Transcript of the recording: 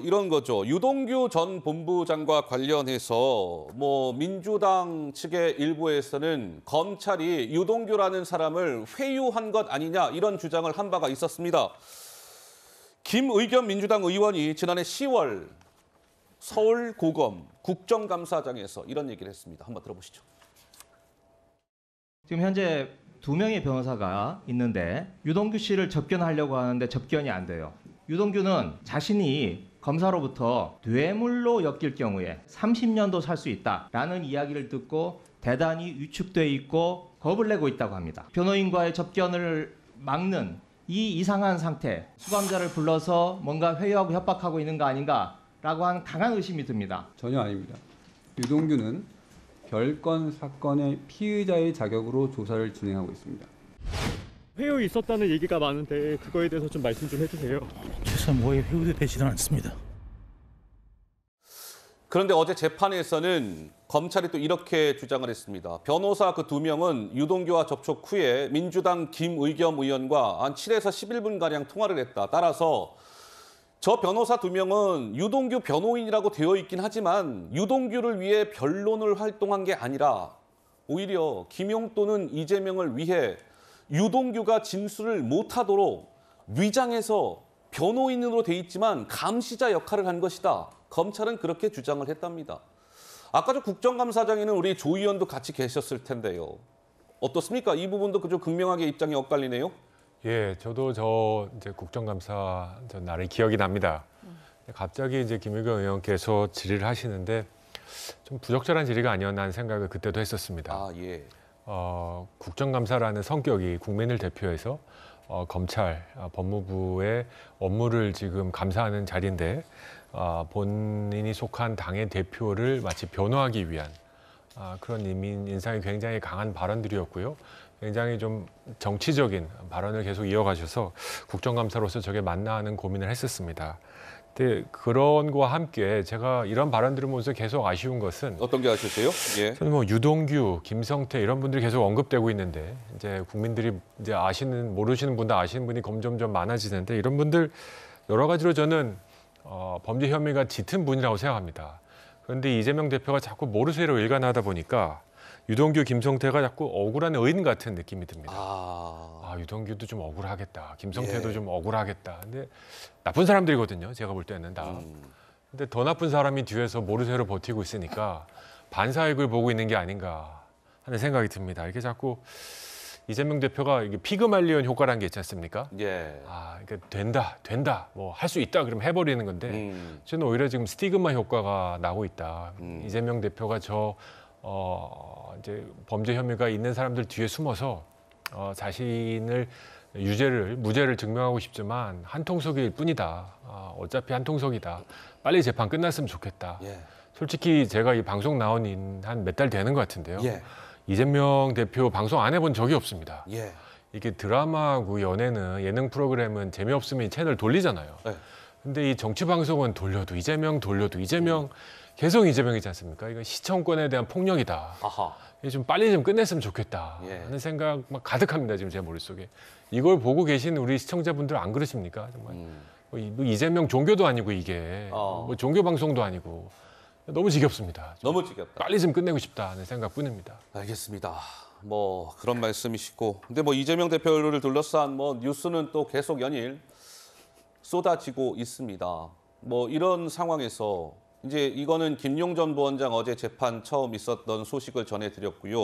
이런 거죠. 유동규 전 본부장과 관련해서 민주당 측의 일부에서는 검찰이 유동규라는 사람을 회유한 것 아니냐 이런 주장을 한 바가 있었습니다. 김의겸 민주당 의원이 지난해 10월 서울고검 국정감사장에서 이런 얘기를 했습니다. 한번 들어보시죠. 지금 현재 2명의 변호사가 있는데 유동규 씨를 접견하려고 하는데 접견이 안 돼요. 유동규는 자신이 검사로부터 뇌물로 엮일 경우에 30년도 살 수 있다라는 이야기를 듣고 대단히 위축돼 있고 겁을 내고 있다고 합니다. 변호인과의 접견을 막는 이 이상한 상태, 수감자를 불러서 뭔가 회유하고 협박하고 있는 거 아닌가라고 하는 강한 의심이 듭니다. 전혀 아닙니다. 유동규는 별건 사건의 피의자의 자격으로 조사를 진행하고 있습니다. 회유 있었다는 얘기가 많은데 그거에 대해서 좀 말씀 좀 해주세요. 최소 뭐에 회유되지는 않습니다. 그런데 어제 재판에서는 검찰이 또 이렇게 주장을 했습니다. 변호사 그 2명은 유동규와 접촉 후에 민주당 김의겸 의원과 한 7에서 11분가량 통화를 했다. 따라서 저 변호사 2명은 유동규 변호인이라고 되어 있긴 하지만 유동규를 위해 변론을 활동한 게 아니라 오히려 김용 또는 이재명을 위해 유동규가 진술을 못하도록 위장해서 변호인으로 돼 있지만 감시자 역할을 한 것이다. 검찰은 그렇게 주장을 했답니다. 아까 저 국정감사장에는 우리 조 의원도 같이 계셨을 텐데요. 어떻습니까? 이 부분도 그저 극명하게 입장이 엇갈리네요. 예, 저도 이제 국정감사 날이 기억이 납니다. 갑자기 이제 김의겸 의원께서 질의를 하시는데 좀 부적절한 질의가 아니었나 하는 생각을 그때도 했었습니다. 아, 예. 국정감사라는 성격이 국민을 대표해서 검찰, 법무부의 업무를 지금 감사하는 자리인데 본인이 속한 당의 대표를 마치 변호하기 위한 그런 인상이 굉장히 강한 발언들이었고요. 굉장히 좀 정치적인 발언을 계속 이어가셔서 국정감사로서 저게 맞나 하는 고민을 했었습니다. 근데 그런 거와 함께 제가 이런 발언들을 보면서 계속 아쉬운 것은 어떤 게 아셨어요? 예. 저는 유동규, 김성태 이런 분들이 계속 언급되고 있는데 이제 국민들이 이제 모르시는 분도 아시는 분이 점점 많아지는데 이런 분들 여러 가지로 저는 범죄 혐의가 짙은 분이라고 생각합니다. 그런데 이재명 대표가 자꾸 모르쇠로 일관하다 보니까 유동규, 김성태가 자꾸 억울한 의인 같은 느낌이 듭니다. 유동규도 좀 억울하겠다. 김성태도 예. 좀 억울하겠다. 근데 나쁜 사람들이거든요. 제가 볼 때는 다. 근데 더 나쁜 사람이 뒤에서 모르쇠로 버티고 있으니까 반사익을 보고 있는 게 아닌가 하는 생각이 듭니다. 이게 자꾸 이재명 대표가 이게 피그말리온 효과라는 게 있지 않습니까? 예. 이게 된다, 뭐 할 수 있다 그러면 해버리는 건데 저는 오히려 지금 스티그마 효과가 나고 있다. 이재명 대표가 이제 범죄 혐의가 있는 사람들 뒤에 숨어서 자신을 무죄를 증명하고 싶지만 한통속일 뿐이다. 어차피 한통속이다. 빨리 재판 끝났으면 좋겠다. 예. 솔직히 제가 이 방송 나온 한 몇 달 되는 것 같은데요. 예. 이재명 대표 방송 안 해본 적이 없습니다. 예. 이게 드라마하고 예능 프로그램은 재미없으면 채널 돌리잖아요. 네. 근데 이 정치 방송은 돌려도 이재명 계속 이재명이지 않습니까? 이건 시청권에 대한 폭력이다. 아하. 좀 빨리 좀 끝냈으면 좋겠다 예. 하는 생각 막 가득합니다. 지금 제 머릿속에. 이걸 보고 계신 우리 시청자분들 안 그러십니까? 정말 뭐 이재명 종교도 아니고 이게 뭐 종교 방송도 아니고 너무 지겹습니다. 너무 지겹다. 빨리 좀 끝내고 싶다 하는 생각뿐입니다. 알겠습니다. 그런 말씀이시고, 근데 이재명 대표를 둘러싼 뉴스는 또 계속 연일 쏟아지고 있습니다. 이런 상황에서 이제 이거는 김용 전 부원장 어제 재판 처음 있었던 소식을 전해드렸고요.